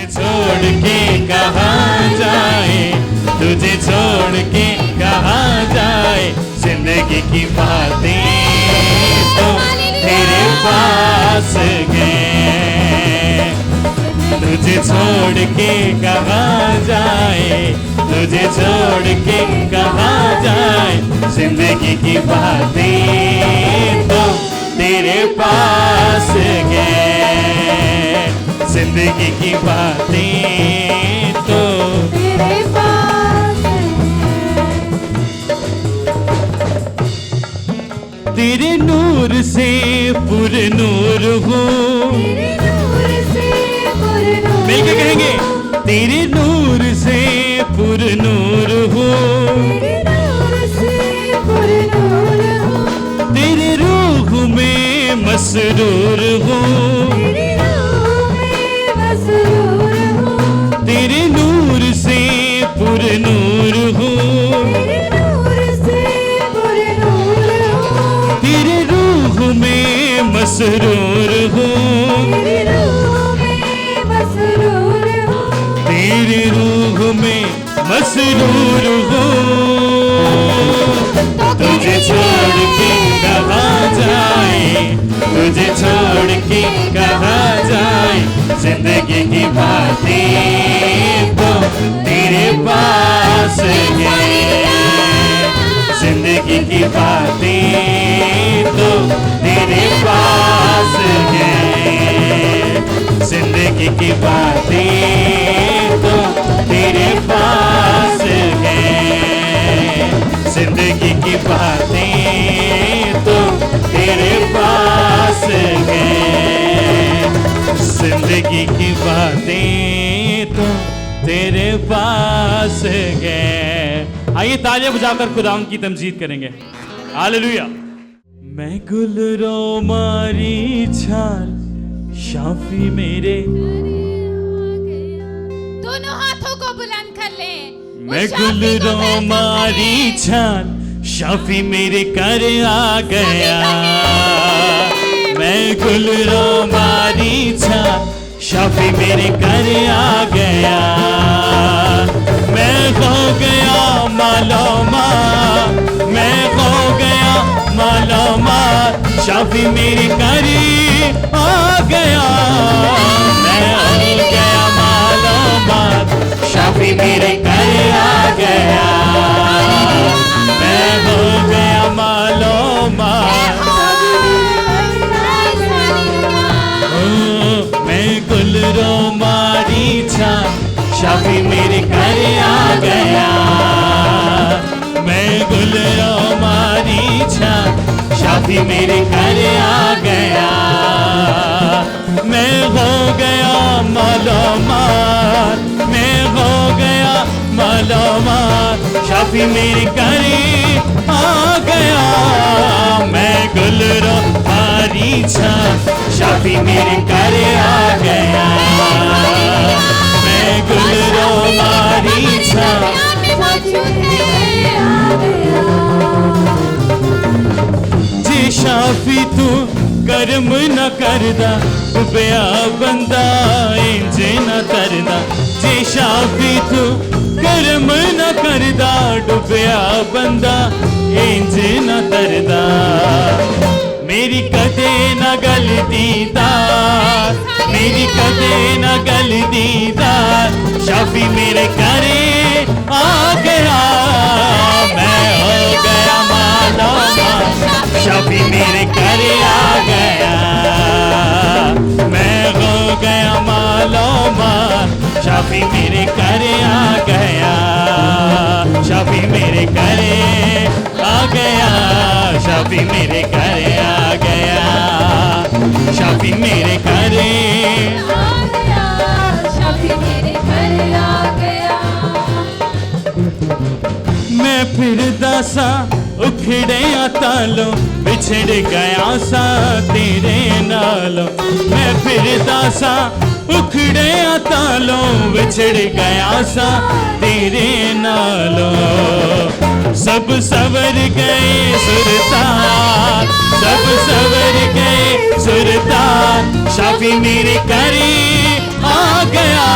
छोड़ के कहाँ जाए, तुझे छोड़ के कहाँ जाए, जिंदगी की बातें तो तेरे पास है। तुझे छोड़ के कहाँ जाए, तुझे छोड़ के कहाँ जाए, जिंदगी की बातें तो तेरे पास है, जिंदगी की बातें तो तेरे पास तेरे नूर से पुरनूर हूँ, तेरे नूर से पुरनूर, मिलके कहेंगे तेरे नूर से पुरनूर हूँ, तेरे नूर से पुरनूर हूँ, तेरे रूह में मसरूर हूँ, तेरे रूह में मसरूर हूँ, तेरे नूर से पुरनूर हूँ, तेरे नूर से पुरनूर हूँ, तेरे रूह में मसरूर हूँ, तेरे रूह में मसरूर हूँ, तेरे रूह में मसरूर हूँ। तुझे छोड़ के कहाँ जाए, तुझे छोड़ के कहाँ जाए, जिंदगी की बातें तो तेरे पास है, जिंदगी की बातें तो तेरे पास है, जिंदगी की बातें तो तेरे पास है, जिंदगी की बातें तो तेरे पास है, जिंदगी की बातें तो तेरे पास है। आइए तालियां बजाकर खुदावंद की तमजीद करेंगे। हालेलुया। मैं गुलरो मारी छाल शाफी मेरे, दोनों हाथों को बुलंद कर ले। मैं गुलरो मारी छाल शाफी मेरे कर आ गया, मैं गुलरो मारी छाल शाफी मेरे घर आ गया, मैं हो गया मालूमा, मैं हो गया मालूमा, शाफी मेरे घर आ गया, मैं हो गया मालूमा, शाफी मेरे घर आ गया, मैं हो गया मालूमा, मैं गुलरो मारी छाल शाफी मेरे घर आ गया, मैं गुलरो मारी छाल शाफी मेरे घर आ गया, मैं हो गया मालूमात, मैं हो गया मालूमात, शाफी मेरे घर आ गया, मैं गुलरो मारी छाल शाफी मेरे घर आ गया, मैं गुलरो मारी छाल जे शाफी तू कर्म न करदा, डुबिया बंदा इंज न तरदा, जे शाफी तू कर्म न करदा, डुबिया बंदा इंज न तरदा, मेरी कदे न गलती दार, मेरी कदे न गलती दार, शाफी मेरे घरे आ गया, मैं हो गया मालूमा, शाफी मेरे घरे आ गया, मैं हो गया मालूमा, शाफी मेरे घरे आ गया, शाफी मेरे घरे आ गया, शाफी मेरे घरे आ गया, शाफी मेरे घरे आ गया, शाफी मेरे घर आ गया, मैं फिरदा सा उखड़िया तालों, बिछड़ गया सा तेरे नालों, मैं फिरदा सा उखड़िया तालों, बिछड़ गया सा तेरे नालों, सब सवर गए सुरतार, सब सवर गए सुरतार, शाफी मेरे घरे आ गया,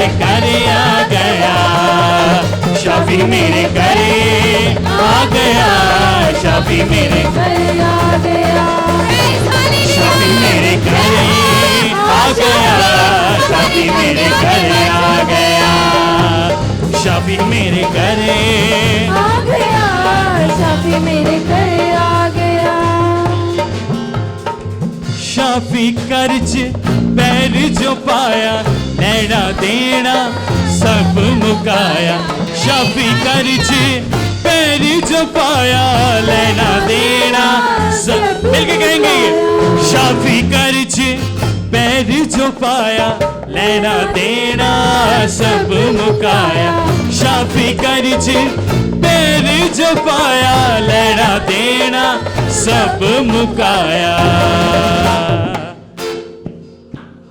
मेरे घरे आ गया, शाफी मेरे घरे आ गया, शाफी मेरे घर आ गया। शाफी मेरे घरे आ गया, शाफी मेरे घरे आ गया, शाफी मेरे घरे आ गया, शाफी मेरे घर आ गया। शाफी कर्ज पैर जो पाया, लेना देना सब मुकाया, शाफी कर्ज पैर जो पाया, लेना देना सब, मिलके कहेंगे ये, शाफी कर्ज पैर जो पाया, लेना देना सब मुकाया, शाफी कर्ज पैर जो पाया, लेना देना सब मुकाया।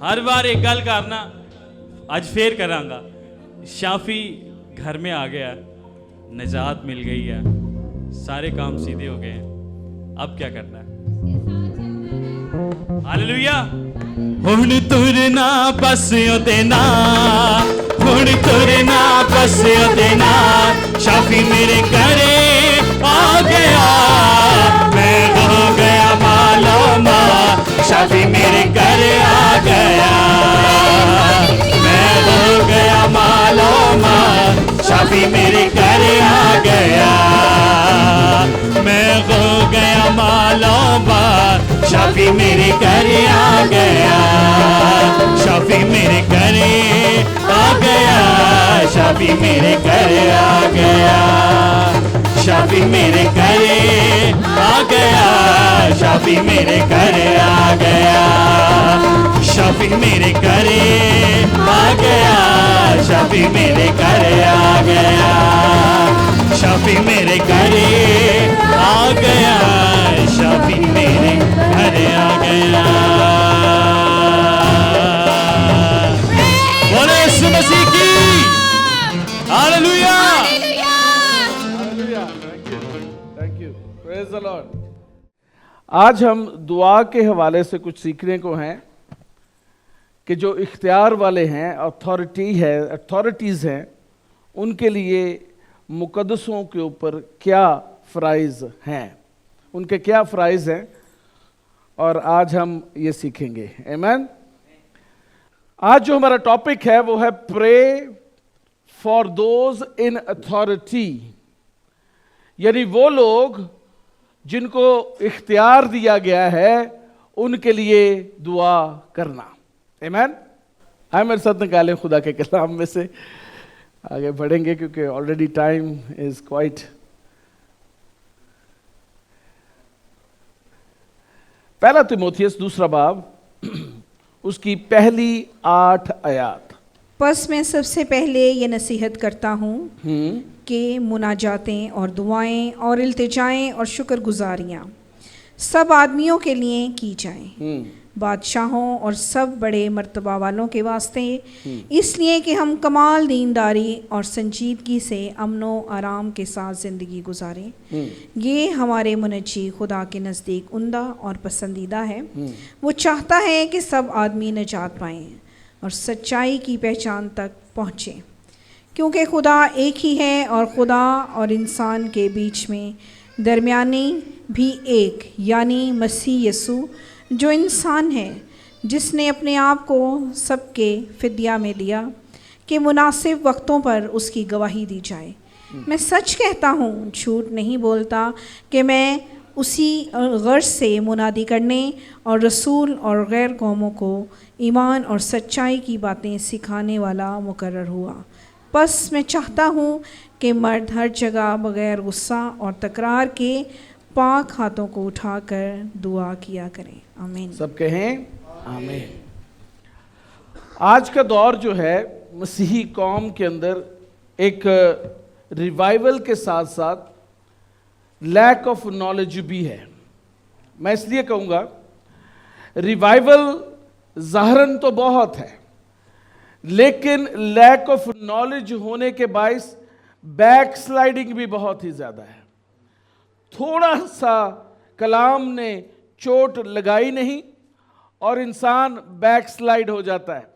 हर बार एक गल करना, आज फेर करांगा, शाफी घर में आ गया, निजात मिल गई है, सारे काम सीधे हो गए हैं, अब क्या करना है? हालेलुया। हुण तुरना बस ओदे नाल, हुण तुरना बस ओदे नाल, शाफी मेरे घरे आ गया, मैं हो गया मालो माल, शाफी मेरे घरे आ गया, मैं हो गया मालो माल, शाफी मेरे घरे आ गया, मैं हो गया मालो माल, शाफी मेरे घरे आ गया, शाफी मेरे घरे आ गया, शाफी मेरे घरे आ गया, शाफी मेरे घरे आ गया, शाफी मेरे घरे आ गया, शाफी मेरे घरे आ गया, शाफी मेरे घरे आ गया, शाफी मेरे घरे आ गया, शाफी मेरे घरे आ गया। बोले यीशु मसीह की hallelujah. Thank you, praise the Lord. आज हम दुआ के हवाले से कुछ सीखने को हैं कि जो इख्तियार वाले हैं, अथॉरिटीज़ हैं, उनके लिए मुकद्दसों के ऊपर क्या फ़राइज़ हैं, उनके क्या फ़राइज़ हैं, और आज हम ये सीखेंगे। आमीन। आज जो हमारा टॉपिक है वो है pray for those in authority, यानी वो लोग जिनको इख्तियार दिया गया है उनके लिए दुआ करना। आमीन। आए मेरे साथ निकालें खुदा के कलाम में से, आगे बढ़ेंगे क्योंकि ऑलरेडी टाइम इज क्वाइट। पहला तिमोथियस दूसरा बाब उसकी पहली 8 आयत। बस मैं सबसे पहले ये नसीहत करता हूँ कि मुनाजातें और दुआएं और इल्तिजाएं और शुक्रगुजारियाँ सब आदमियों के लिए की जाएं, बादशाहों और सब बड़े मर्तबा वालों के वास्ते, इसलिए कि हम कमाल दीनदारी और संजीदगी से अमनो आराम के साथ ज़िंदगी गुजारें। ये हमारे मुनज्जी खुदा के नज़दीक उम्दा और पसंदीदा है। वो चाहता है कि सब आदमी निजात पाएँ और सच्चाई की पहचान तक पहुँचें, क्योंकि खुदा एक ही है और खुदा और इंसान के बीच में दरमियानी भी एक, यानी मसीह यसू जो इंसान है, जिसने अपने आप को सबके फिदिया में दिया कि मुनासिब वक्तों पर उसकी गवाही दी जाए। मैं सच कहता हूँ, झूठ नहीं बोलता, कि मैं उसी गर्ज से मुनादी करने और रसूल और गैर कौमों को ईमान और सच्चाई की बातें सिखाने वाला मुकर्रर हुआ। बस मैं चाहता हूँ कि मर्द हर जगह बग़ैर गुस्सा और तकरार के पाक हाथों को उठाकर दुआ किया करें। आमीन। सब कहें आमीन। आज का दौर जो है मसीही कौम के अंदर एक रिवाइवल के साथ साथ लैक ऑफ नॉलेज भी है। मैं इसलिए कहूँगा रिवाइवल ज़ाहरन तो बहुत है, लेकिन लैक ऑफ नॉलेज होने के बायस बैक स्लाइडिंग भी बहुत ही ज़्यादा है। थोड़ा सा कलाम ने चोट लगाई नहीं और इंसान बैक स्लाइड हो जाता है।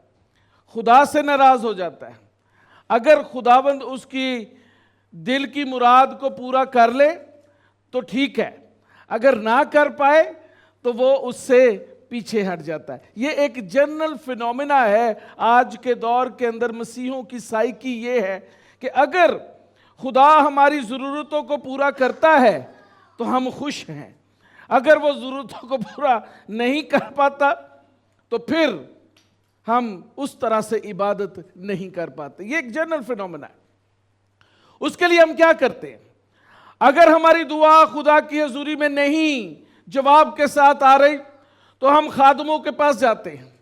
खुदा से नाराज हो जाता है। अगर खुदावंद उसकी दिल की मुराद को पूरा कर ले तो ठीक है, अगर ना कर पाए तो वो उससे पीछे हट जाता है। ये एक जनरल फिनोमिना है आज के दौर के अंदर। मसीहों की साइकी ये है कि अगर खुदा हमारी ज़रूरतों को पूरा करता है तो हम खुश हैं, अगर वो ज़रूरतों को पूरा नहीं कर पाता तो फिर हम उस तरह से इबादत नहीं कर पाते। ये एक जनरल फिनोमेना है। उसके लिए हम क्या करते हैं? अगर हमारी दुआ खुदा की हजूरी में नहीं जवाब के साथ आ रही तो हम खादमों के पास जाते हैं।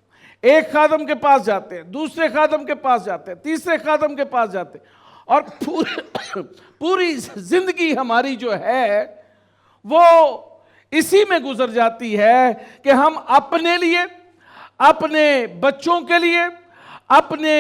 एक खादम के पास जाते हैं, दूसरे खादम के पास जाते हैं, तीसरे खादम के पास जाते हैं, और पूरी जिंदगी हमारी जो है वो इसी में गुजर जाती है कि हम अपने लिए, अपने बच्चों के लिए, अपने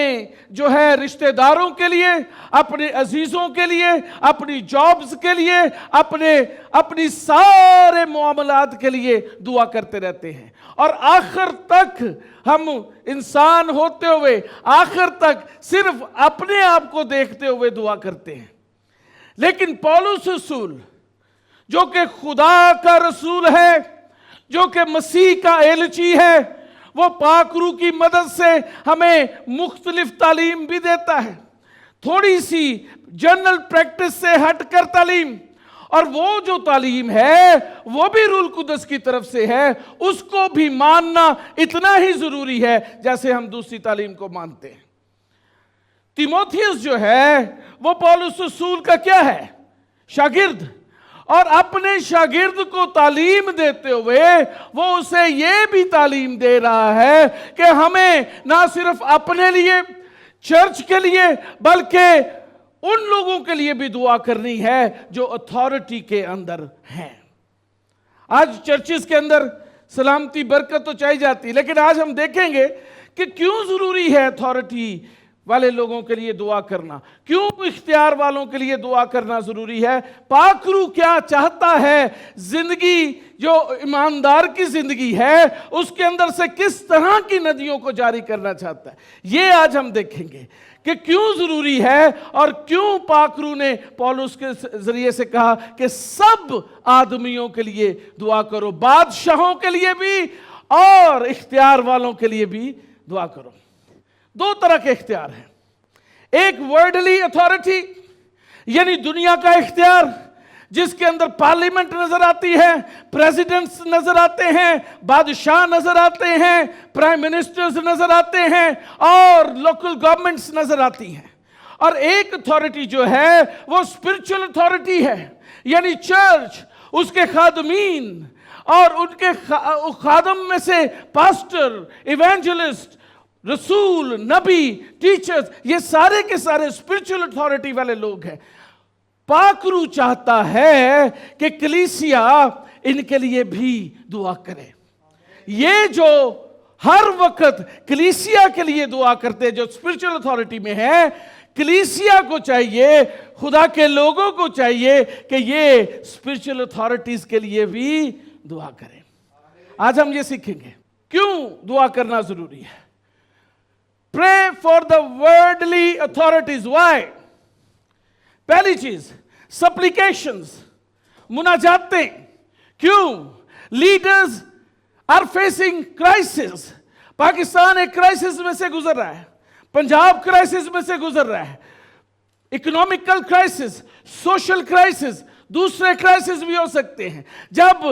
जो है रिश्तेदारों के लिए, अपने अजीजों के लिए, अपनी जॉब्स के लिए, अपनी सारे मामलात के लिए दुआ करते रहते हैं। और आखिर तक हम इंसान होते हुए आखिर तक सिर्फ अपने आप को देखते हुए दुआ करते हैं। लेकिन पौलुस रसूल जो कि खुदा का रसूल है, जो कि मसीह का एलची है, वो पाक रूह की मदद से हमें मुख्तलिफ तालीम भी देता है, थोड़ी सी जनरल प्रैक्टिस से हटकर तालीम। और वो जो तालीम है वो भी रूह कुदस की तरफ से है, उसको भी मानना इतना ही जरूरी है जैसे हम दूसरी तालीम को मानते हैं। तीमोथियस जो है वो पौलुस रसूल का क्या है? शागिर्द। और अपने शागिर्द को तालीम देते हुए वो उसे ये भी तालीम दे रहा है कि हमें ना सिर्फ अपने लिए, चर्च के लिए, बल्कि उन लोगों के लिए भी दुआ करनी है जो अथॉरिटी के अंदर हैं। आज चर्चेस के अंदर सलामती बरकत तो चाहिए जाती है, लेकिन आज हम देखेंगे कि क्यों जरूरी है अथॉरिटी वाले लोगों के लिए दुआ करना, क्यों इख्तियार वालों के लिए दुआ करना जरूरी है। पाक रूह क्या चाहता है, जिंदगी जो ईमानदार की जिंदगी है उसके अंदर से किस तरह की नदियों को जारी करना चाहता है, ये आज हम देखेंगे कि क्यों जरूरी है और क्यों पाक रूह ने पौलुस के जरिए से कहा कि सब आदमियों के लिए दुआ करो, बादशाहों के लिए भी और इख्तियार वालों के लिए भी दुआ करो। दो तरह के इख्तियार हैं, एक वर्ल्डली अथॉरिटी यानी दुनिया का इख्तियार जिसके अंदर पार्लियामेंट नजर आती है, प्रेसिडेंट्स नजर आते हैं, बादशाह नजर आते हैं, प्राइम मिनिस्टर्स नजर आते हैं और लोकल गवर्नमेंट्स नजर आती हैं। और एक अथॉरिटी जो है वो स्पिरिचुअल अथॉरिटी है, यानी चर्च, उसके खादमीन और उनके खादम में से पास्टर, इवेंजलिस्ट, रसूल, नबी, टीचर्स, ये सारे के सारे स्पिरिचुअल अथॉरिटी वाले लोग हैं। पाक रूह चाहता है कि कलीसिया इनके लिए भी दुआ करे। ये जो हर वक्त कलीसिया के लिए दुआ करते हैं, जो स्पिरिचुअल अथॉरिटी में है, कलीसिया को चाहिए, खुदा के लोगों को चाहिए कि ये स्पिरिचुअल अथॉरिटीज के लिए भी दुआ करें। आज हम ये सीखेंगे क्यों दुआ करना जरूरी है। Pray for the worldly authorities. Why? पहली चीज, supplications, मुनाजातें। क्यों? Leaders are facing crisis. Pakistan एक क्राइसिस में से गुजर रहा है, पंजाब क्राइसिस में से गुजर रहा है, इकोनॉमिकल क्राइसिस, सोशल क्राइसिस, दूसरे क्राइसिस भी हो सकते हैं। जब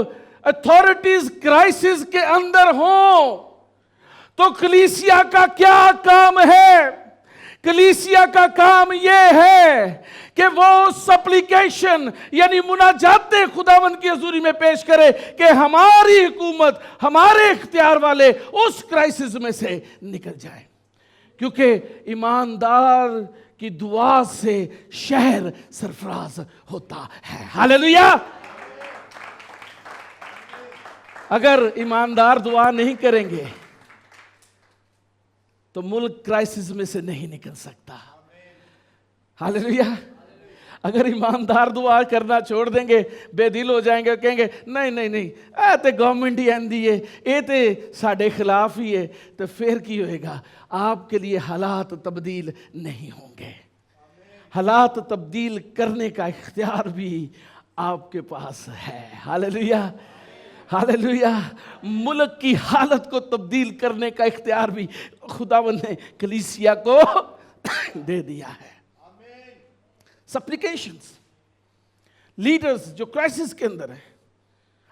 अथॉरिटीज क्राइसिस के अंदर हों तो कलीसिया का क्या काम है? कलीसिया का काम यह है कि वो सप्लिकेशन यानी मुनाजाते खुदावंद की हजूरी में पेश करे कि हमारी हुकूमत, हमारे इख्तियार वाले उस क्राइसिस में से निकल जाए, क्योंकि ईमानदार की दुआ से शहर सरफराज होता है। हालेलुया। अगर ईमानदार दुआ नहीं करेंगे तो मुल्क क्राइसिस में से नहीं निकल सकता। हालेलुया। अगर ईमानदार दुआ करना छोड़ देंगे, बेदिल हो जाएंगे, कहेंगे नहीं नहीं नहीं ए ते गवर्नमेंट ही आंदी है, ये ते साढ़े खिलाफ ही है, तो फिर की होएगा? आपके लिए हालात तब्दील नहीं होंगे। हालात तब्दील करने का इख्तियार भी आपके पास है। Hallelujah, hallelujah. मुल्क की हालत को तब्दील करने का इख्तियार भी खुदावंद ने कलीसिया को दे दिया है। सप्लिकेशंस, लीडर्स जो क्राइसिस के अंदर है,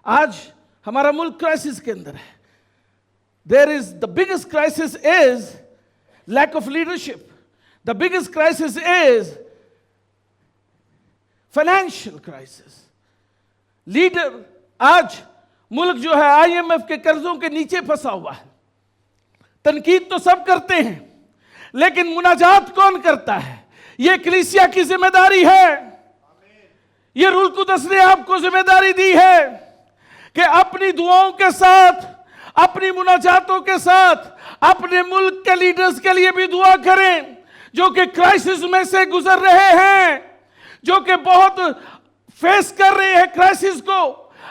आज हमारा मुल्क क्राइसिस के अंदर है। There is the biggest crisis is lack of leadership, the biggest crisis is financial crisis. Leader, आज मुल्क जो है IMF के कर्जों के नीचे फंसा हुआ है। तनकीद तो सब करते हैं, लेकिन मुनाजात कौन करता है? ये कलीसिया की जिम्मेदारी है। ये रूल कुदस ने आपको जिम्मेदारी दी है कि अपनी दुआओं के साथ, अपनी मुनाजातों के साथ अपने मुल्क के लीडर्स के लिए भी दुआ करें, जो कि क्राइसिस में से गुजर रहे हैं, जो कि बहुत फेस कर रहे हैं क्राइसिस को।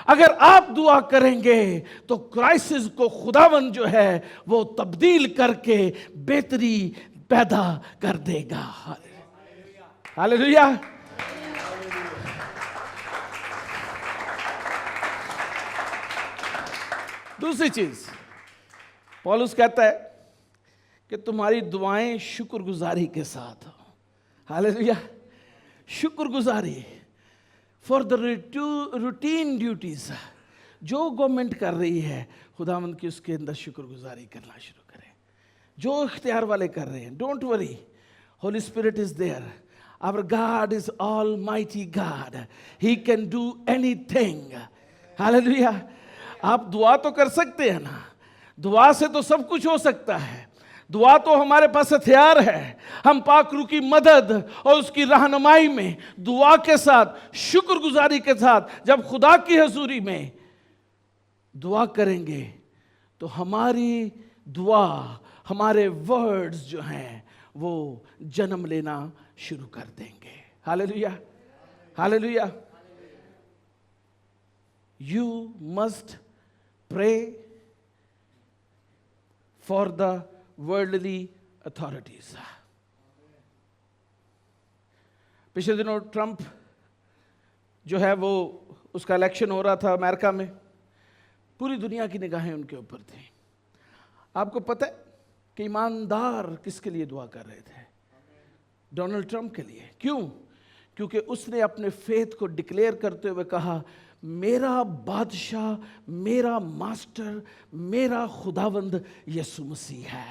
अगर आप दुआ करेंगे तो क्राइसिस को खुदावन जो है वो तब्दील करके बेहतरी पैदा कर देगा। हालेलुया। दूसरी चीज पौलुस कहता है कि तुम्हारी दुआएं शुक्रगुजारी के साथ हो। हालेलुया। शुक्रगुजारी फॉर द रूटीन ड्यूटीज जो गवर्नमेंट कर रही है, खुदावंद की उसके अंदर शुक्रगुजारी करना शुरू करें। जो इख्तियार वाले कर रहे हैं, don't worry, Holy Spirit is there. Our God is Almighty God. He can do anything. Hallelujah. आप दुआ तो कर सकते हैं ना, दुआ से तो सब कुछ हो सकता है। दुआ तो हमारे पास हथियार है। हम पाक रूह की मदद और उसकी रहनुमाई में दुआ के साथ, शुक्रगुजारी के साथ जब खुदा की हजूरी में दुआ करेंगे तो हमारी दुआ, हमारे वर्ड्स जो हैं वो जन्म लेना शुरू कर देंगे। Hallelujah, hallelujah. You must pray for the worldly authorities. पिछले दिनों ट्रंप जो है वो, उसका इलेक्शन हो रहा था अमेरिका में, पूरी दुनिया की निगाहें उनके ऊपर थी। आपको पता है कि ईमानदार किसके लिए दुआ कर रहे थे? डोनाल्ड ट्रंप के लिए। क्यों? क्योंकि उसने अपने फेथ को डिक्लेयर करते हुए कहा, मेरा बादशाह, मेरा मास्टर, मेरा खुदावंद यीशु मसीह है।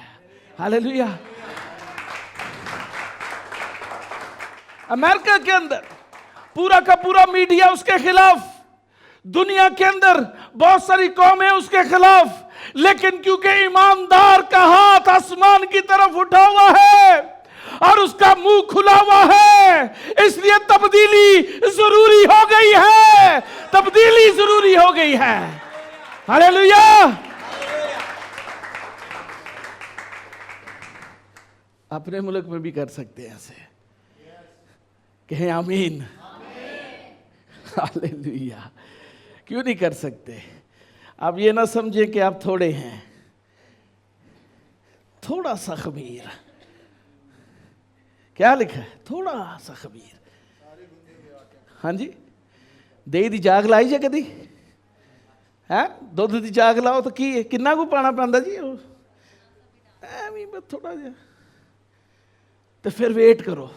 हालेलुया। अमेरिका के अंदर पूरा का पूरा मीडिया उसके खिलाफ, दुनिया के अंदर बहुत सारी कौमें उसके खिलाफ, लेकिन क्योंकि ईमानदार का हाथ आसमान की तरफ उठा हुआ है और उसका मुंह खुला हुआ है, इसलिए तब्दीली जरूरी हो गई है। तब्दीली जरूरी हो गई है। हालेलुया। अपने मुल्क में भी कर सकते हैं ऐसे, कहें आमीन। हालेलुया। क्यों नहीं कर सकते? आप ये ना समझें कि आप थोड़े हैं। थोड़ा सा खमीर, क्या लिखा है? थोड़ा सा खमीर। हाँ जी, दही दी जाग लाई जे कदी है? दुध दी जाग लाओ तो की किन्ना को पाना पैंदा जी? एवं बस थोड़ा जिहा, तो फिर वेट करो,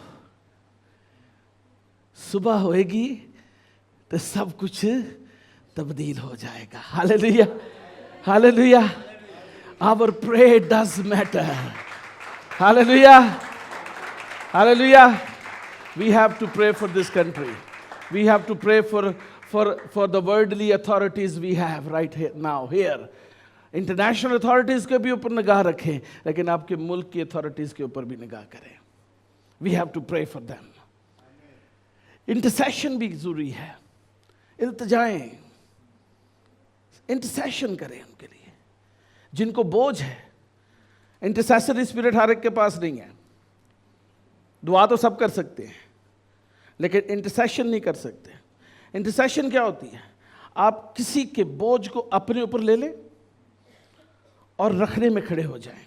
सुबह होएगी तो सब कुछ तब्दील हो जाएगा। Hallelujah, hallelujah. Our prayer does matter. Hallelujah, hallelujah. We have to pray for this country. We have to pray for the worldly authorities we have right here now here. International authorities के भी ऊपर निगाह रखें, लेकिन आपके मुल्क की authorities के ऊपर भी निगाह करें। We have to pray for them. Intercession भी जरूरी है। इल्तिजाएं, इंटरसेशन करें उनके लिए जिनको बोझ है। इंटरसेसरी स्पिरिट हर एक के पास नहीं है। दुआ तो सब कर सकते हैं, लेकिन इंटरसेशन नहीं कर सकते। इंटरसेशन क्या होती है? आप किसी के बोझ को अपने ऊपर ले लें और रखने में खड़े हो जाएं।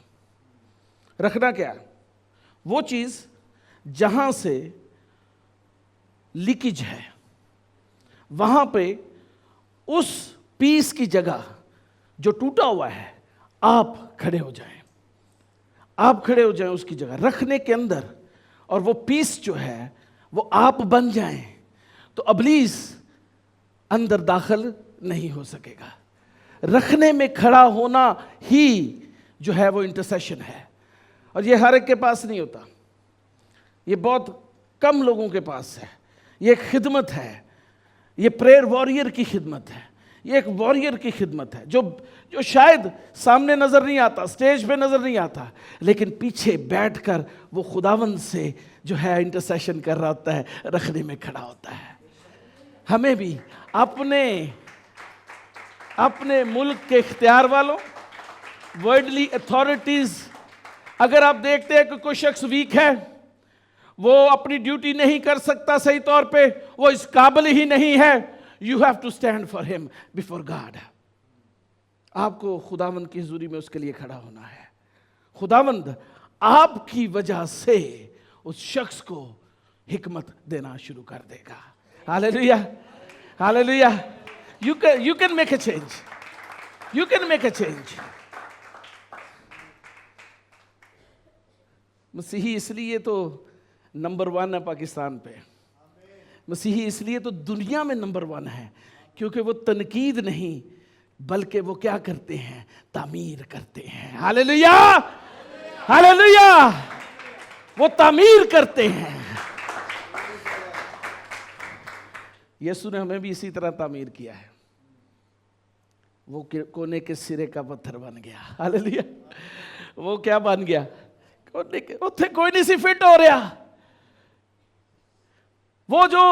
रखना क्या है? वो चीज़ जहां से लीकेज है, वहां पे उस पीस की जगह जो टूटा हुआ है, आप खड़े हो जाएं। आप खड़े हो जाएं उसकी जगह रखने के अंदर, और वो पीस जो है वो आप बन जाएं, तो इब्लीस अंदर दाखिल नहीं हो सकेगा। रखने में खड़ा होना ही जो है वो इंटरसेशन है, और ये हर एक के पास नहीं होता, ये बहुत कम लोगों के पास है। ये एक खिदमत है, ये प्रेयर वॉरियर की खिदमत है, ये एक वॉरियर की खिदमत है जो शायद सामने नज़र नहीं आता, स्टेज पे नज़र नहीं आता, लेकिन पीछे बैठकर वो खुदावंद से जो है इंटरसेशन कर रहा होता है, रखने में खड़ा होता है। हमें भी अपने मुल्क के इख्तियार वालों, वर्ल्डली अथॉरिटीज़, अगर आप देखते हैं कि कोई शख्स वीक है, वो अपनी ड्यूटी नहीं कर सकता सही तौर पे, वो इस काबिल ही नहीं है, you have to stand for him before God. आपको खुदावंद की हुजूरी में उसके लिए खड़ा होना है। खुदावंद आपकी वजह से उस शख्स को हिकमत देना शुरू कर देगा। Hallelujah, hallelujah. You can make a change. You can make a change. मसीही इसलिए तो नंबर 1 है पाकिस्तान पे। मसीही इसलिए तो दुनिया में नंबर 1 है, क्योंकि वो तनकीद नहीं बल्कि वो क्या करते हैं? तामीर करते हैं। Hallelujah, hallelujah. वो तामीर करते हैं। यीशु ने हमें भी इसी तरह तामीर किया है। वो कोने के सिरे का पत्थर बन गया। हालेलुया। वो क्या बन गया? कोने के उत्थे कोई नहीं सी फिट हो रहा। वो जो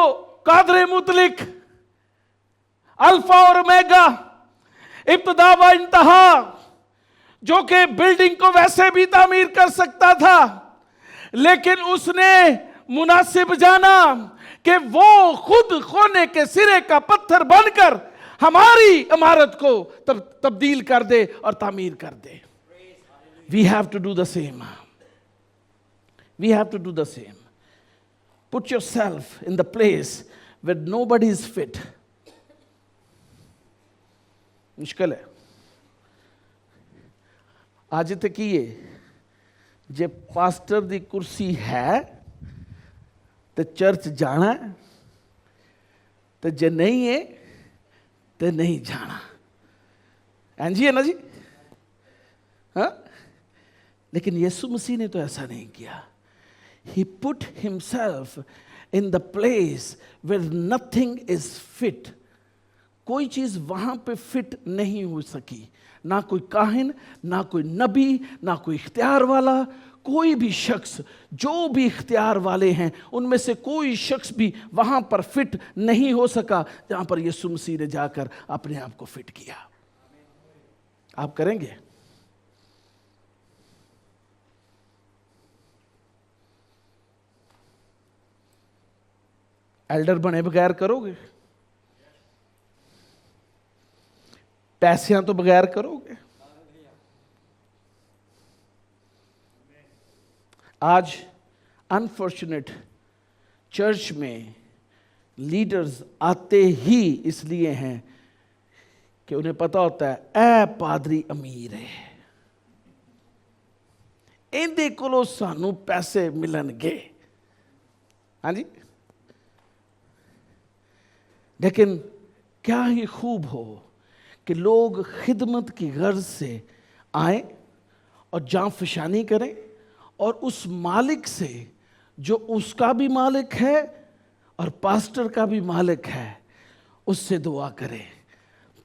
कादरे मुतलिक, अल्फा और ओमेगा, इब्तिदा व इंतहा, जो कि बिल्डिंग को वैसे भी तामीर कर सकता था, लेकिन उसने मुनासिब जाना कि वो खुद कोने के सिरे का पत्थर बनकर हमारी इमारत को तब्दील कर दे और तामीर कर दे। We have to do the same. We have to do the same. Put yourself in the place where nobody is fit. मुश्किल है। आज तक ये जे पास्टर दी कुर्सी है तो चर्च जाना है, तो जे नहीं है तो नहीं जाना। जी है ना जी? हाँ? लेकिन यीशु मसीह ने तो ऐसा नहीं किया। He put himself in the place where nothing is fit. कोई चीज वहां पे फिट नहीं हो सकी, ना कोई काहिन, ना कोई नबी, ना कोई इख्तियार वाला, कोई भी शख्स, जो भी इख्तियार वाले हैं उनमें से कोई शख्स भी वहां पर फिट नहीं हो सका जहां पर यीशु मसीह ने जाकर अपने आप को फिट किया। आप करेंगे? एल्डर बने बगैर करोगे? पैसियां तो बगैर करोगे? आज अनफॉर्चुनेट चर्च में लीडर्स आते ही इसलिए हैं कि उन्हें पता होता है ए पादरी अमीर है, इहदे कोलों सानू पैसे मिलणगे। हाँ जी। लेकिन क्या ही खूब हो कि लोग खिदमत की गर्ज से आए और जांफशानी करें और उस मालिक से, जो उसका भी मालिक है और पास्टर का भी मालिक है, उससे दुआ करें।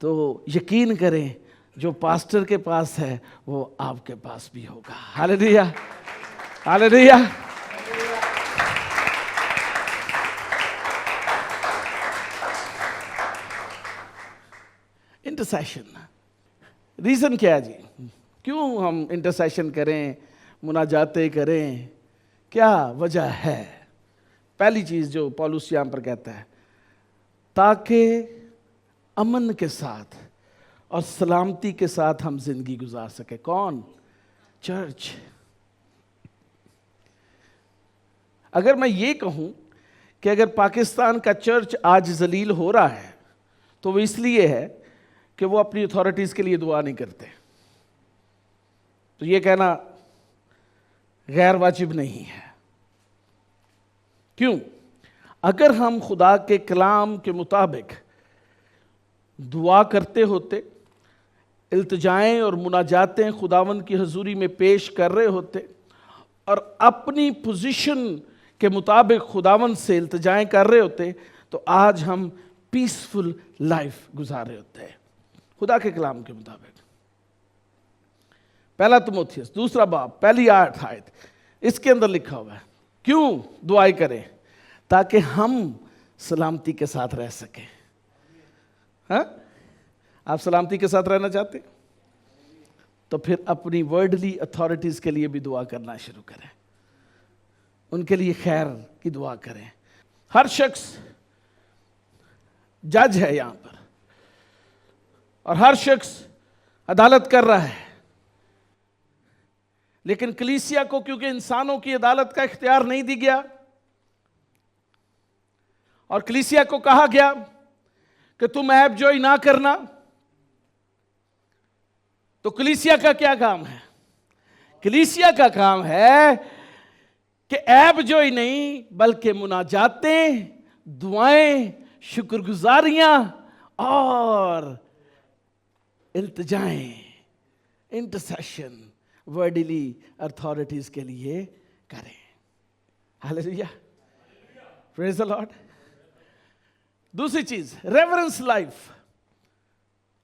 तो यकीन करें जो पास्टर के पास है वो आपके पास भी होगा। Hallelujah, hallelujah. इंटरसेशन, रीज़न क्या है जी? क्यों हम इंटरसेशन करें, मुनाजातें करें? क्या वजह है? पहली चीज जो पौलुस यहां पर कहता है, ताकि अमन के साथ और सलामती के साथ हम जिंदगी गुजार सके। कौन? चर्च। अगर मैं ये कहूं कि अगर पाकिस्तान का चर्च आज जलील हो रहा है तो वो इसलिए है कि वो अपनी अथॉरिटीज के लिए दुआ नहीं करते, तो ये कहना गैर वाजिब नहीं है। क्यों? अगर हम खुदा के कलाम के मुताबिक दुआ करते होते, इल्तिजाएं और मुनाजातें खुदावंद की हजूरी में पेश कर रहे होते और अपनी पोजीशन के मुताबिक खुदावंद से इल्तिजाएं कर रहे होते, तो आज हम पीसफुल लाइफ गुजार रहे होते हैं खुदा के कलाम के मुताबिक। पहला तिमोथियस 2 बाब 1 आयत, इसके अंदर लिखा हुआ है क्यों दुआएं करें? ताकि हम सलामती के साथ रह सकें। हाँ, आप सलामती के साथ रहना चाहते तो फिर अपनी वर्ल्डली अथॉरिटीज के लिए भी दुआ करना शुरू करें, उनके लिए खैर की दुआ करें। हर शख्स जज है यहां पर और हर शख्स अदालत कर रहा है, लेकिन कलीसिया को क्योंकि इंसानों की अदालत का इख्तियार नहीं दी गया और कलीसिया को कहा गया कि तुम ऐब जोई ना करना, तो कलीसिया का क्या काम है? कलीसिया का काम है कि ऐब जोई नहीं बल्कि मुनाजातें, दुआएं, शुक्रगुजारियां और इल्तिजाएं, इंटरसेशन वर्डली अथॉरिटीज के लिए करें। Hallelujah, praise the Lord. दूसरी चीज रेवरेंस लाइफ,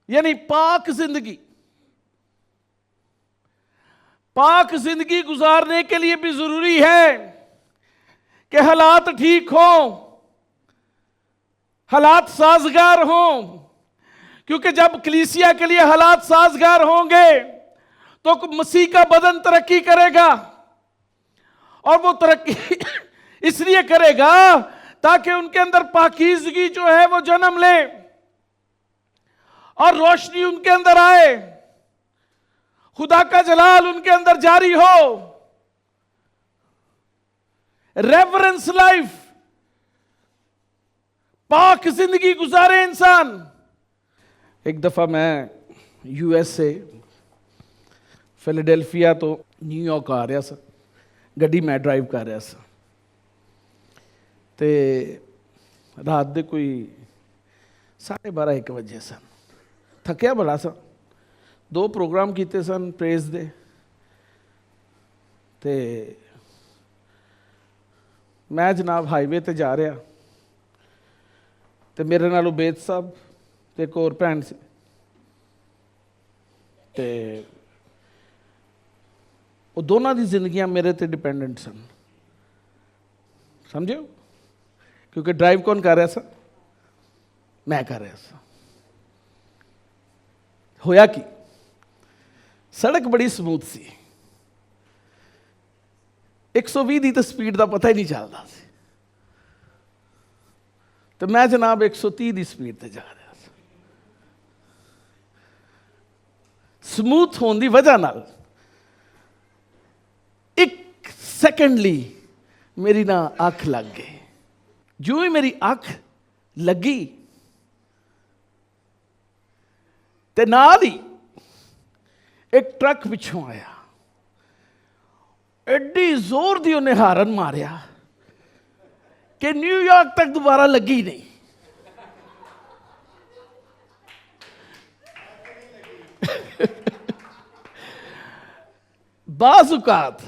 यानी पाक जिंदगी। पाक जिंदगी गुजारने के लिए भी जरूरी है कि हालात ठीक हो, हालात साजगार हों, क्योंकि जब कलीसिया के लिए हालात साजगार होंगे तो मसीह का बदन तरक्की करेगा, और वो तरक्की इसलिए करेगा ताकि उनके अंदर पाकीज़गी जो है वो जन्म ले और रोशनी उनके अंदर आए, खुदा का जलाल उनके अंदर जारी हो। रेवरेंस लाइफ, पाक जिंदगी गुजारे इंसान। एक दफा मैं यूएस से फिलाडेल्फिया तो न्यूयॉर्क आ रहा सा, गड्डी मैं ड्राइव कर रहा सा, ते रात दे कोई 12:30-1 बजे सन, थकिया बड़ा सा, 2 प्रोग्राम किए सन प्रेज दे, ते मैं जनाब हाईवे ते जा रहा, ते मेरे नाल उबैद साहब ते एक और भैन सी, ते वो दोनों दी जिंदगियां मेरे ते डिपेंडेंट सन, समझे? क्योंकि ड्राइव कौन कर रहा था? मैं कर रहा था। होया कि सड़क बड़ी स्मूथ सी, 120 दी तो स्पीड का पता ही नहीं चलता सी, तो मैं जनाब 130 दी स्पीड ते जा रहा था। स्मूथ होने की वजह नाल 1 सेकेंडली मेरी ना अख लग गई। जो ही मेरी अख लगी ते नाल ही एक ट्रक पिछों आया, एडी जोर दी उन्हें हारन मारिया कि न्यूयॉर्क तक दोबारा लगी नहीं। बाज़-औक़ात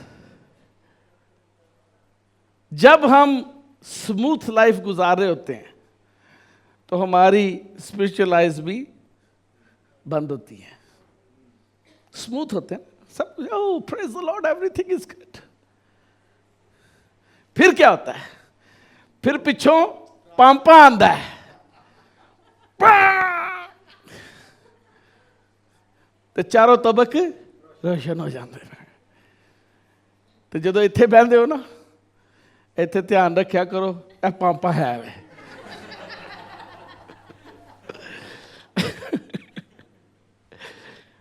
जब हम स्मूथ लाइफ गुजार रहे होते हैं तो हमारी स्पिरिचुअल लाइफ भी बंद होती है। स्मूथ होते हैं सब, oh praise the Lord, everything is good. फिर क्या होता है? फिर पिछों पांपा आंदा है, तो चारों तबक रोशन हो जाते हैं। तो जो इत्थे बहते हो ना, ਇੱਥੇ ਧਿਆਨ ਰੱਖਿਆ ਕਰੋ, ਇਹ ਪਾਪਾ ਹੈ ਵੇ।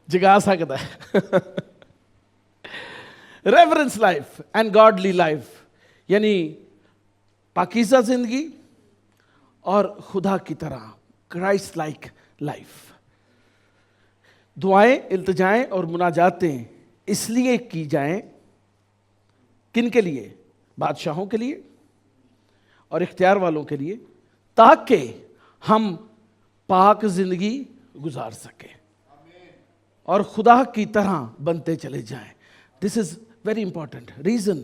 ਜਗਾ ਸਕਦਾ ਹੈ। Reverence life and godly life, यानी पाकीज़ा जिंदगी और खुदा की तरह क्राइस्ट लाइक लाइफ। दुआएं, इल्तिजाएं और मुनाजातें इसलिए की जाएं, किन के लिए? बादशाहों के लिए और इख्तियार वालों के लिए, ताकि हम पाक जिंदगी गुजार सकें और खुदा की तरह बनते चले जाएं। This is very important reason.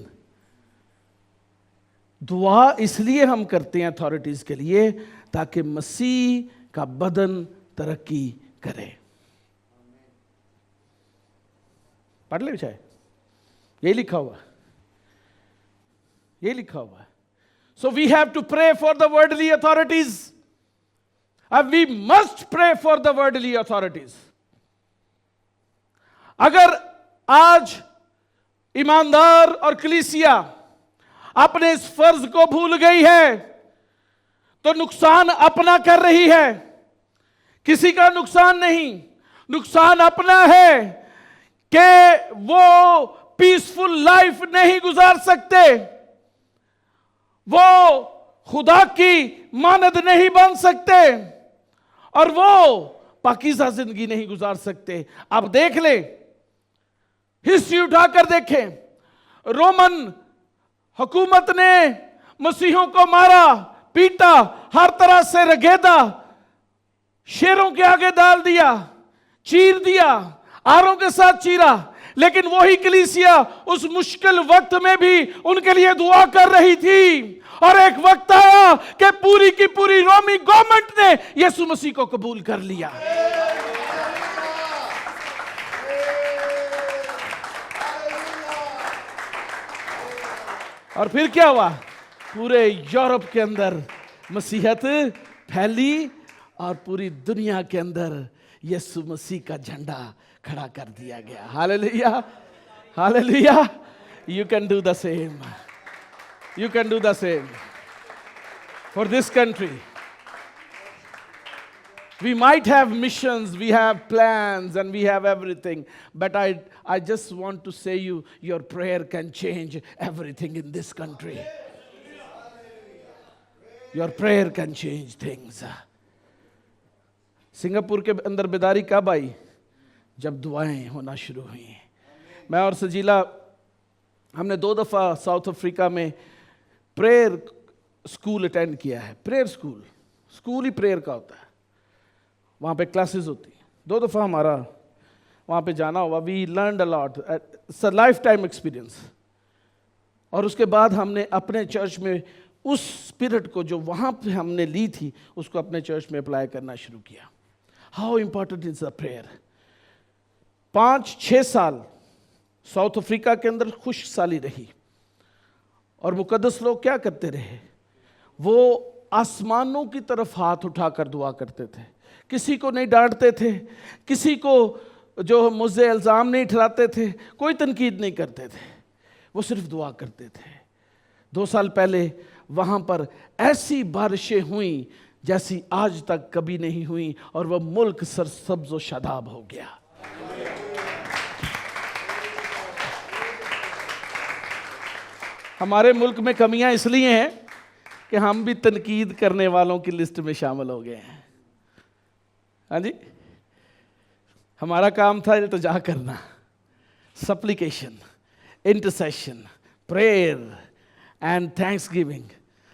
दुआ इसलिए हम करते हैं अथॉरिटीज के लिए, ताकि मसीह का बदन तरक्की करे। पढ़ ले चाहे, यही लिखा हुआ, यही लिखा हुआ है। So we have to pray for the worldly authorities. We must pray for the worldly authorities. अगर आज ईमानदार और कलीसिया अपने इस फर्ज को भूल गई है, तो नुकसान अपना कर रही है, किसी का नुकसान नहीं। नुकसान अपना है कि वो पीसफुल लाइफ नहीं गुजार सकते, वो खुदा की मानद नहीं बन सकते, और वो पाकीज़ा जिंदगी नहीं गुजार सकते। आप देख ले, हिस्ट्री उठाकर देखें, रोमन हुकूमत ने मसीहों को मारा, पीटा, हर तरह से रगेदा, शेरों के आगे डाल दिया, चीर दिया, आरों के साथ चीरा, लेकिन वही कलीसिया उस मुश्किल वक्त में भी उनके लिए दुआ कर रही थी। और एक वक्त आया कि पूरी की पूरी रोमी गवर्नमेंट ने यीशु मसीह को कबूल कर लिया। और फिर क्या हुआ? पूरे यूरोप के अंदर मसीहत फैली और पूरी दुनिया के अंदर यीशु मसीह का झंडा खड़ा कर दिया गया। Hallelujah, hallelujah. You can do the same. You can do the same for this country. We might have missions, we have plans, and we have everything, but I just want to say your prayer can change everything in this country. Your prayer can change things. Singapore के अंदर बेदारी कब आई? जब दुआएं होना शुरू हुई। मैं और सजीला हमने 2 दफ़ा साउथ अफ्रीका में प्रेयर स्कूल अटेंड किया है। प्रेयर स्कूल, स्कूल ही प्रेयर का होता है, वहाँ पे क्लासेस होती हैं। 2 दफ़ा हमारा वहाँ पे जाना हुआ। We learned a lot, it's a lifetime experience. और उसके बाद हमने अपने चर्च में उस स्पिरिट को जो वहाँ पे हमने ली थी, उसको अपने चर्च में अप्लाई करना शुरू किया। How important is the prayer. 5-6 साल साउथ अफ्रीका के अंदर खुश साली रही, और मुकद्दस लोग क्या करते रहे? वो आसमानों की तरफ हाथ उठाकर दुआ करते थे। किसी को नहीं डांटते थे, किसी को जो मुझे इल्ज़ाम नहीं ठहराते थे, कोई तनकीद नहीं करते थे, वो सिर्फ दुआ करते थे। 2 साल पहले वहाँ पर ऐसी बारिशें हुई जैसी आज तक कभी नहीं हुई, और वह मुल्क सरसब्ज़ व शादाब हो गया। हमारे मुल्क में कमियां इसलिए हैं कि हम भी तनकीद करने वालों की लिस्ट में शामिल हो गए हैं। हाँ जी, हमारा काम था इल्तिजा करना, supplication, intercession, prayer and thanksgiving.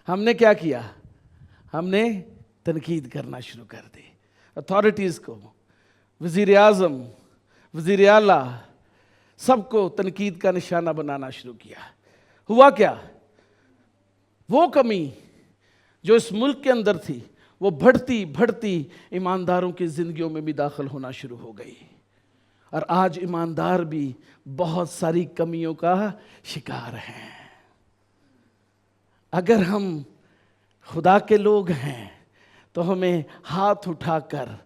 हमने क्या किया? हमने तनकीद करना शुरू कर दी। अथॉरिटीज़ को, वज़ीर आज़म, वज़ीर आला, सबको तनकीद का निशाना बनाना शुरू किया। हुआ क्या? वो कमी जो इस मुल्क के अंदर थी, वो बढ़ती बढ़ती ईमानदारों की ज़िंदगियों में भी दाखिल होना शुरू हो गई। और आज ईमानदार भी बहुत सारी कमियों का शिकार हैं। अगर हम खुदा के लोग हैं तो हमें हाथ उठाकर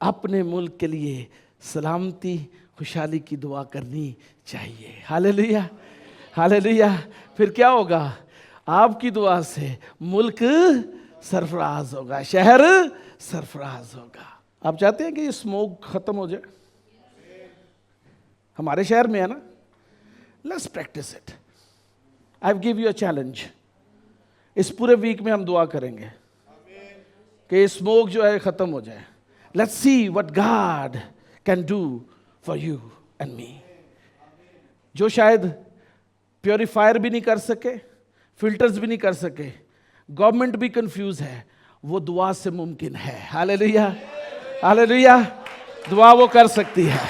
अपने मुल्क के लिए सलामती, खुशहाली की दुआ करनी चाहिए। Hallelujah, hallelujah. फिर क्या होगा? आपकी दुआ से मुल्क सरफराज होगा, शहर सरफराज होगा। आप चाहते हैं कि ये स्मोक खत्म हो जाए? हमारे शहर में है ना। Let's practice it. I give you a challenge. इस पूरे वीक में हम दुआ करेंगे कि स्मोक जो है खत्म हो जाए। Let's see what God can do for you and me. जो शायद प्योरीफायर भी नहीं कर सके, फिल्टर्स भी नहीं कर सके, गवर्नमेंट भी कंफ्यूज है, वो दुआ से मुमकिन है। Hallelujah, hallelujah. दुआ वो कर सकती है।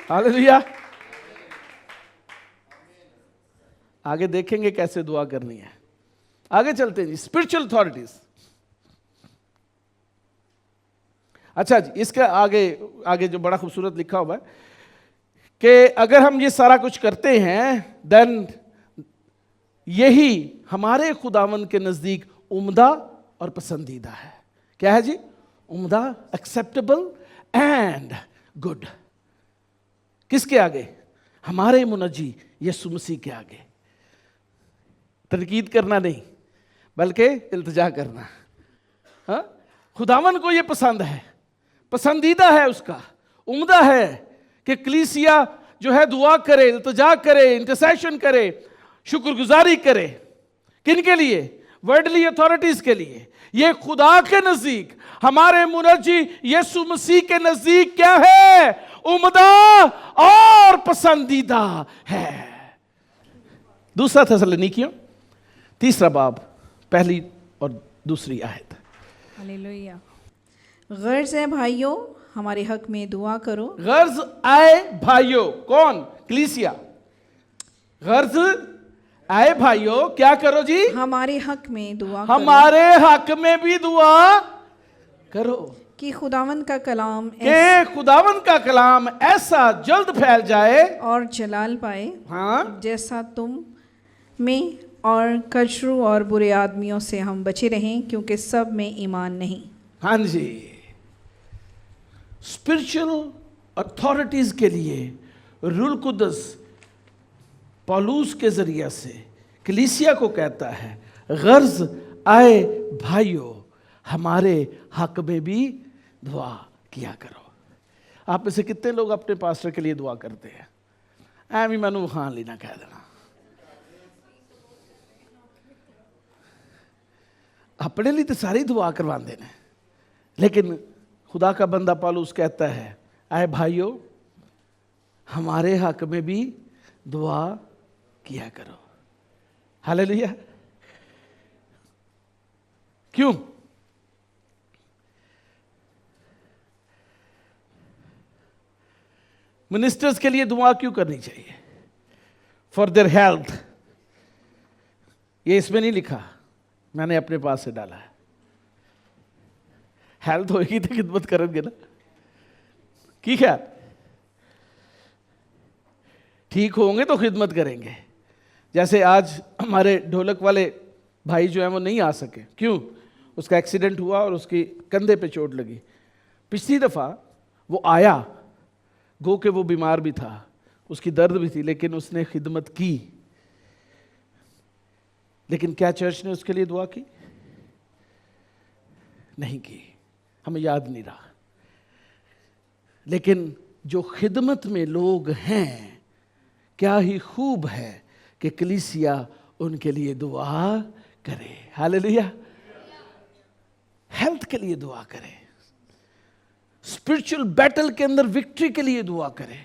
हालेलुया। आगे देखेंगे कैसे दुआ करनी है। आगे चलते हैं जी। Spiritual authorities. अच्छा जी, इसका आगे जो बड़ा खूबसूरत लिखा हुआ है कि अगर हम ये सारा कुछ करते हैं, देन यही हमारे खुदावन के नजदीक उम्दा और पसंदीदा है। क्या है जी? उम्दा, एक्सेप्टेबल एंड गुड। किसके आगे? हमारे मुनज्जी यीशु मसीह के आगे। तनकीद करना नहीं, बल्कि इल्तिजा करना। हाँ, खुदावन को ये पसंद है, पसंदीदा है उसका, उम्दा है कि कलीसिया जो है दुआ करे, इल्तिजा करे, इंटरसेशन करे, शुक्रगुजारी करे। किन के लिए? वर्ल्डली अथॉरिटीज के लिए। ये खुदा के नजदीक, हमारे मुनज्जी यीशु मसीह के नजदीक क्या है? उम्दा और पसंदीदा है। दूसरा थेसलोनिकियों 3 बाब 1 और 2 आयत। हालेलुया। गर्ज है भाइयों, हमारे हक में दुआ करो। गर्ज आए भाइयों। कौन? कलीसिया। गर्ज आए भाइयों, क्या करो जी? हमारे हक में दुआ करो। हमारे हक में भी दुआ करो कि खुदावन का कलाम कि खुदावन का कलाम ऐसा जल्द फैल जाए और जलाल पाए, हाँ, जैसा तुम में और कचरू और बुरे आदमियों से हम बचे रहें, क्योंकि सब में ईमान नहीं। हाँ जी। स्पिरिचुअल अथॉरिटीज के लिए रूल कुदस पौलुस के जरिए से कलीसिया को कहता है, गर्ज आए भाइयों, हमारे हक में भी दुआ किया करो। आप में से कितने लोग अपने पास्टर के लिए दुआ करते हैं? भी मैनू खान लेना कह देना। अपने लिए तो सारी दुआ करवाते हैं, लेकिन खुदा का बंदा पौलुस कहता है, आए भाइयों, हमारे हक में भी दुआ किया करो। हालेलुया। क्यों? मिनिस्टर्स के लिए दुआ क्यों करनी चाहिए? For their health. ये इसमें नहीं लिखा, मैंने अपने पास से डाला है। हेल्थ होगी तो खिदमत करेंगे ना। ठीक है, ठीक होंगे तो खिदमत करेंगे। जैसे आज हमारे ढोलक वाले भाई जो हैं वो नहीं आ सके। क्यों? उसका एक्सीडेंट हुआ और उसकी कंधे पे चोट लगी। पिछली दफ़ा वो आया, गो के वो बीमार भी था, उसकी दर्द भी थी, लेकिन उसने खिदमत की। लेकिन क्या चर्च ने उसके लिए दुआ की? नहीं की, हमें याद नहीं रहा। लेकिन जो खिदमत में लोग हैं, क्या ही खूब है कि कलीसिया उनके लिए दुआ करे। हालेलुया। हेल्थ के लिए दुआ करे, स्पिरिचुअल बैटल के अंदर विक्ट्री के लिए दुआ करे।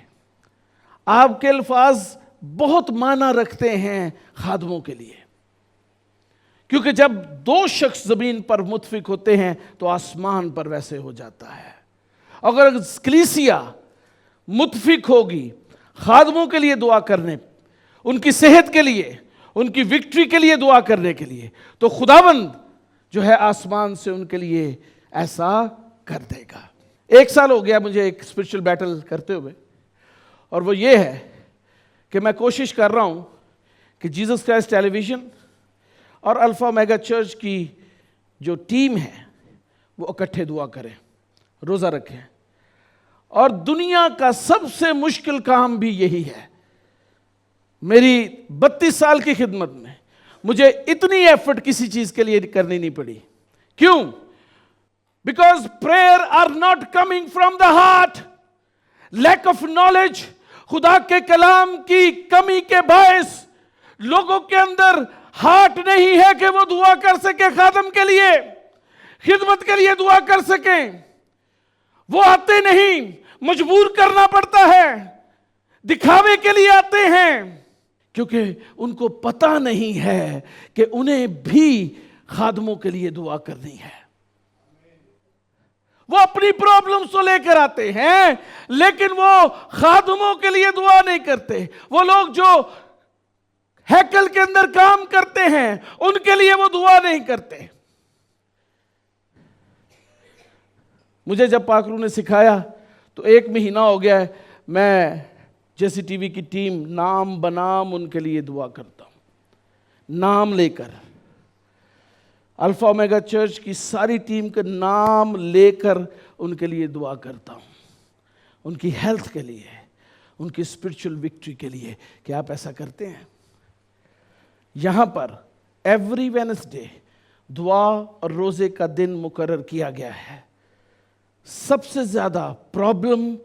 आपके अल्फाज बहुत माना रखते हैं खादमों के लिए, क्योंकि जब 2 शख्स जमीन पर मुत्फिक होते हैं तो आसमान पर वैसे हो जाता है। अगर कलीसिया मुत्फिक होगी खादमों के लिए दुआ करने, उनकी सेहत के लिए, उनकी विक्ट्री के लिए दुआ करने के लिए, तो खुदावंद जो है आसमान से उनके लिए ऐसा कर देगा। 1 साल हो गया मुझे एक स्पिरिचुअल बैटल करते हुए, और वो ये है कि मैं कोशिश कर रहा हूं कि जीसस क्राइस्ट टेलीविजन और अल्फा मेगा चर्च की जो टीम है वो इकट्ठे दुआ करें, रोज़ा रखें। और दुनिया का सबसे मुश्किल काम भी यही है, मेरी 32 साल की खिदमत में मुझे इतनी एफर्ट किसी चीज के लिए करनी नहीं पड़ी। क्यों? Because prayer are not coming from the heart. Lack of knowledge, खुदा के कलाम की कमी के बायस लोगों के अंदर हार्ट नहीं है कि वो दुआ कर सके, खादम के लिए, खिदमत के लिए दुआ कर सके। वो आते नहीं, मजबूर करना पड़ता है, दिखावे के लिए आते हैं, क्योंकि उनको पता नहीं है कि उन्हें भी खादमों के लिए दुआ करनी है। वो अपनी प्रॉब्लम्स तो लेकर आते हैं, लेकिन वो खादमों के लिए दुआ नहीं करते। वो लोग जो हैकल के अंदर काम करते हैं, उनके लिए वो दुआ नहीं करते। मुझे जब पाकरू ने सिखाया तो 1 महीना हो गया है, मैं जैसी टीवी की टीम नाम बनाम उनके लिए दुआ करता हूं, नाम लेकर। अल्फा ओमेगा चर्च की सारी टीम का नाम लेकर उनके लिए दुआ करता हूं, उनकी हेल्थ के लिए, उनकी स्पिरिचुअल विक्ट्री के लिए। क्या आप ऐसा करते हैं? यहां पर एवरी वेडनेसडे दुआ और रोजे का दिन मुकर्रर किया गया है। सबसे ज्यादा प्रॉब्लम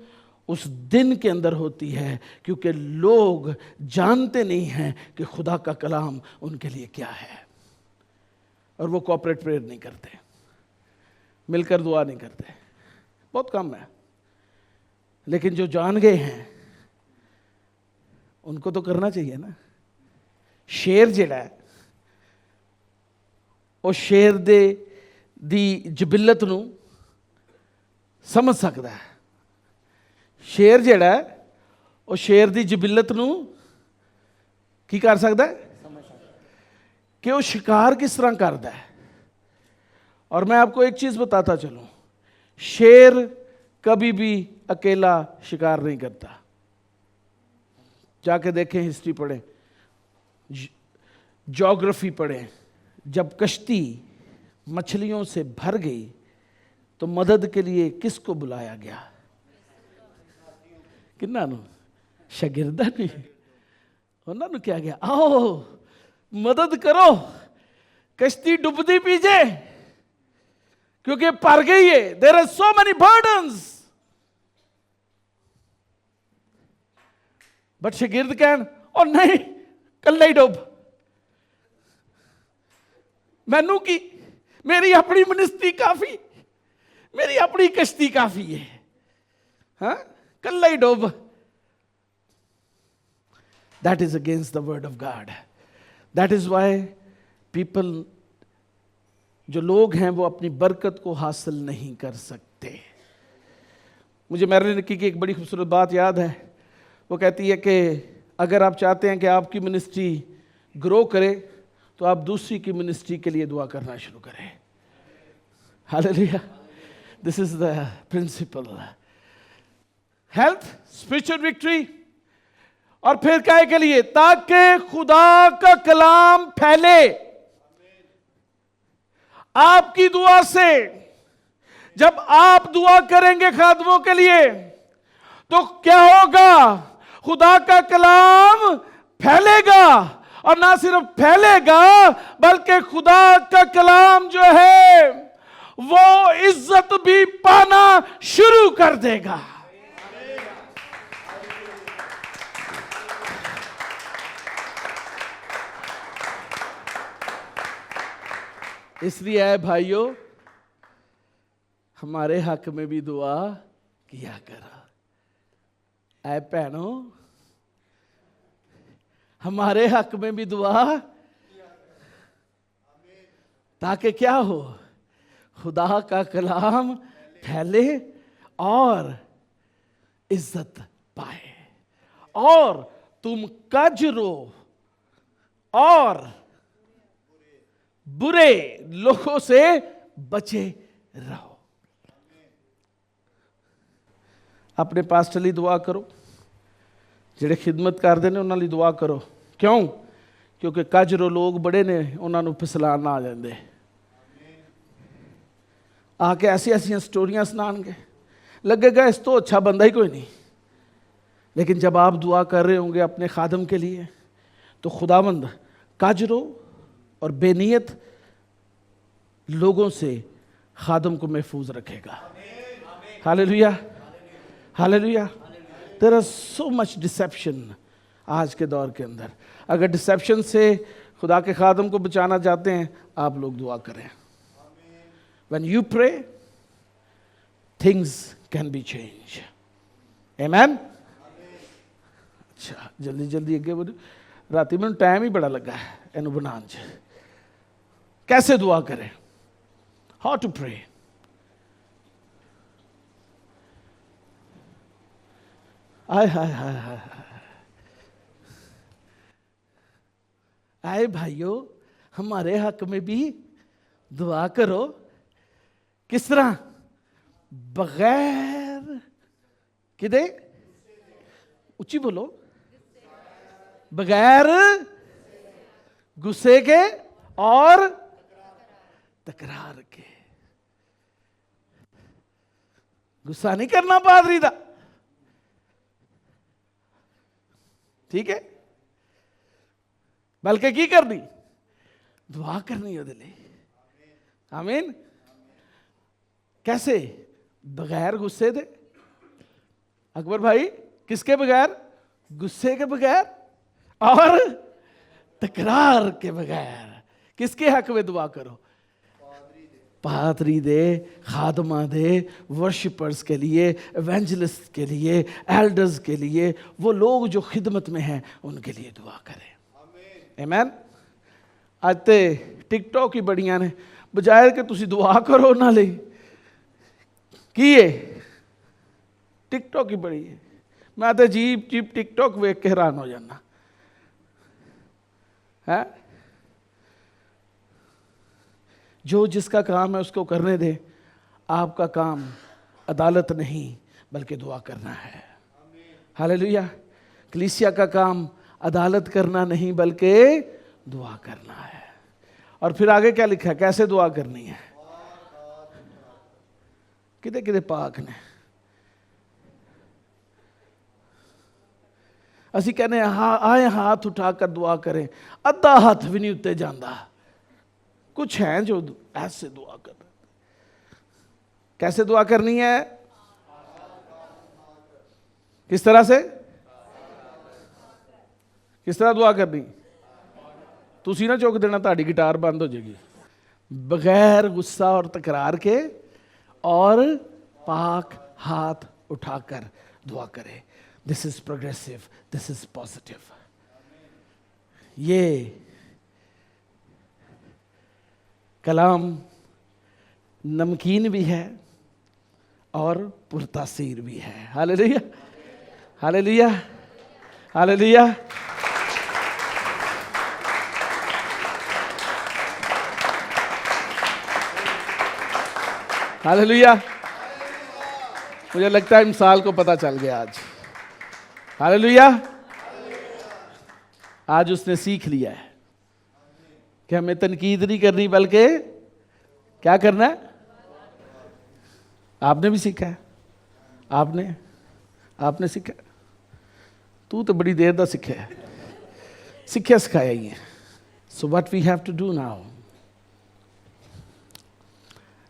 उस दिन के अंदर होती है, क्योंकि लोग जानते नहीं हैं कि खुदा का कलाम उनके लिए क्या है, और वो कॉर्पोरेट प्रेयर नहीं करते, मिलकर दुआ नहीं करते, बहुत कम है। लेकिन जो जान गए हैं उनको तो करना चाहिए ना। शेर जिहड़ा है वो शेर दी जबिलत नूं समझ सकता है। शेर जिहड़ा है वो शेर दी जबिलत नूं की कर सकता है कि वो शिकार किस तरह करता है। और मैं आपको एक चीज बताता चलूं, शेर कभी भी अकेला शिकार नहीं करता। जाके देखें, हिस्ट्री पढ़ें, ज्योग्राफी पढ़ें। जब कश्ती मछलियों से भर गई तो मदद के लिए किसको बुलाया गया? किन्ना नु? शागिर्दा ने। उन्होंने क्या गया, आओ मदद करो, कश्ती डुबदी पीछे, क्योंकि भर गई है। There are so many burdens. But शागिर्द कहन, और नहीं, कल्ला ही डुब, मैनू की, मेरी अपनी मिनिस्ट्री काफी, मेरी अपनी कश्ती काफी है, हाँ, कल्ला ही डुब। That is against the word of God. That is why people, जो लोग हैं वो अपनी बरकत को हासिल नहीं कर सकते। मुझे मैरिन निक्की की एक बड़ी खूबसूरत बात याद है। वो कहती है कि अगर आप चाहते हैं कि आपकी मिनिस्ट्री ग्रो करे तो आप दूसरी की मिनिस्ट्री के लिए दुआ करना शुरू करें। Hallelujah. This is the principle. Health, spiritual victory, और फिर क्या के लिए? ताकि खुदा का कलाम फैले। आपकी दुआ से, जब आप दुआ करेंगे खादमों के लिए, तो क्या होगा? खुदा का कलाम फैलेगा, और ना सिर्फ फैलेगा बल्कि खुदा का कलाम जो है वो इज्जत भी पाना शुरू कर देगा। इसलिए आए भाइयों, हमारे हक में भी दुआ किया करो। आए बहनों, हमारे हक में भी दुआ, ताकि क्या हो? खुदा का कलाम फैले और इज्जत पाए, और तुम कजरो और बुरे लोगों से बचे रहो। अपने पास्टर ਲਈ दुआ करो, ਜਿਹੜੇ खिदमत करते हैं उन्होंने दुआ करो। क्यों? क्योंकि कजरो लोग बड़े ने, उन्होंने फिसलान आ जाते, आके ऐसी ऐसी स्टोरियां सुनाएंगे, लगेगा इस तो अच्छा बंदा ही कोई नहीं। लेकिन जब आप दुआ कर रहे होंगे अपने खादम के लिए, तो खुदावंद काजरों और बेनियत लोगों से खादम को महफूज रखेगा। Hallelujah, hallelujah. There are so much deception आज के दौर के अंदर। अगर डिसेप्शन से खुदा के खादम को बचाना चाहते हैं, आप लोग दुआ करें। When you pray, things can be changed. Amen? अच्छा, जल्दी जल्दी अगे बढ़ो। राती में टाइम ही बड़ा लगा है इन्हू बनाने च। कैसे दुआ करें? How to pray? आय हाय हाय हाय आए भाइयों, हमारे हक में भी दुआ करो। किस तरह? बगैर किदे, ऊंची बोलो, बगैर गुस्से के और तकरार के। गुस्सा नहीं करना पादरी दा, ठीक है, बल्कि की करनी? दुआ करनी ਉਹਦੇ ਲਈ। आमीन। कैसे? बगैर गुस्से दे। अकबर भाई, किसके बगैर? गुस्से के बगैर और तकरार के बगैर। किसके हक में दुआ करो? पादरी दे, खादमा दे, वर्शिपर्स के लिए, एवेंजलिस्ट के लिए, एल्डर्स के लिए, वो लोग जो खिदमत में हैं उनके लिए दुआ करें। आमीन। आज ते टिकटॉक ही बड़ियां ने, बजाय कि तुसी दुआ करो ना ले की है टिकटॉक ही बड़ी है। मैं तो जीप जीप टिकटॉक वेख के हैरान हो जाना है। जो जिसका काम है उसको करने दे। आपका काम अदालत नहीं बल्कि दुआ करना है। हालेलुया। कलीसिया का काम अदालत करना नहीं बल्कि दुआ करना है। और फिर आगे क्या लिखा है, कैसे दुआ करनी है? किदे किदे पाक ने असी कहने हाँ आए हाथ उठाकर दुआ करें, अद्धा हाथ भी नहीं उत्ते जाता। कुछ हैं जो ऐसे दुआ कर रहे। कैसे दुआ करनी है? किस तरह से? किस तरह दुआ करनी? तुसी ना चुक देना, ताड़ी गिटार बंद हो जाएगी। बगैर गुस्सा और तकरार के और पाक हाथ उठाकर दुआ करे। This is progressive, this is positive. ये कलाम नमकीन भी है और पुरतासीर भी है। Hallelujah, hallelujah, hallelujah. हालेलुया। मुझे लगता है मिसाल को पता चल गया आज। हालेलुया। आज उसने सीख लिया है कि हमें तनकीद नहीं करनी बल्कि क्या करना है। आपने भी सीखा है। आपने सीखा। तू तो बड़ी देर दा सीखा है, सीखा सिखाया ही है। So what we have to do now,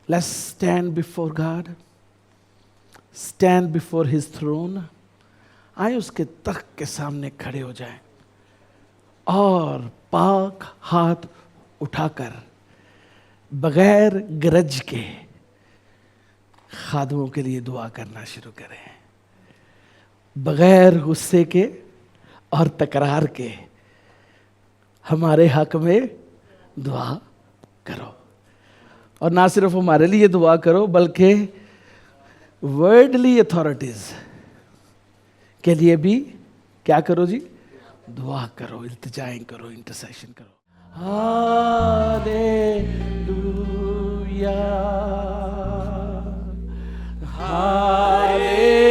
let's stand before God, stand before his throne। आए उसके तख्त के सामने खड़े हो जाएं और पाक हाथ उठाकर बगैर गरज के खादमों के लिए दुआ करना शुरू करें। बगैर गुस्से के और तकरार के हमारे हक में दुआ करो। और ना सिर्फ हमारे लिए दुआ करो बल्कि वर्ल्डली अथॉरिटीज के लिए भी क्या करो जी? दुआ करो, इल्तिजाएं करो, इंटरसेशन करो। हालेलुया, हालेलुया,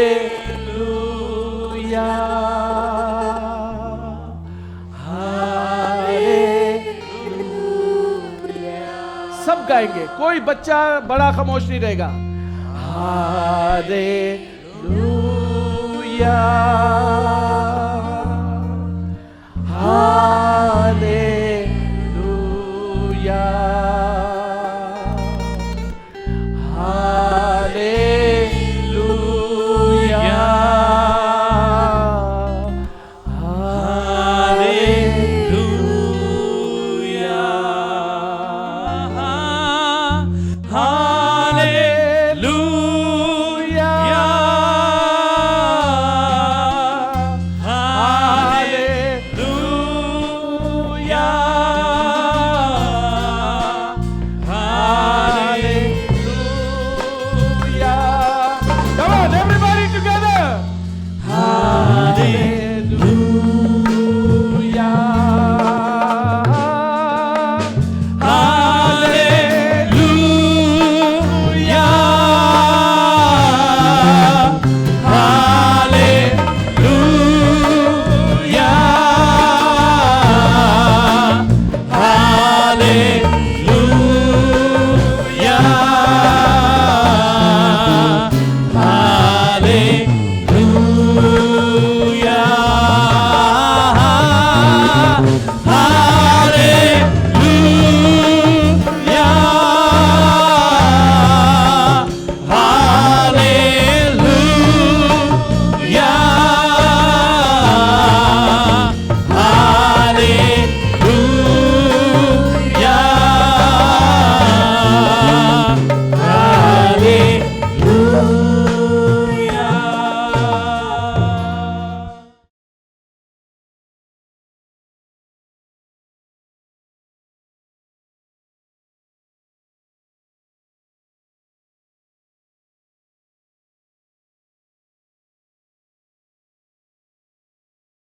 सब गाएंगे, कोई बच्चा बड़ा खामोश नहीं रहेगा। Hallelujah, hallelujah.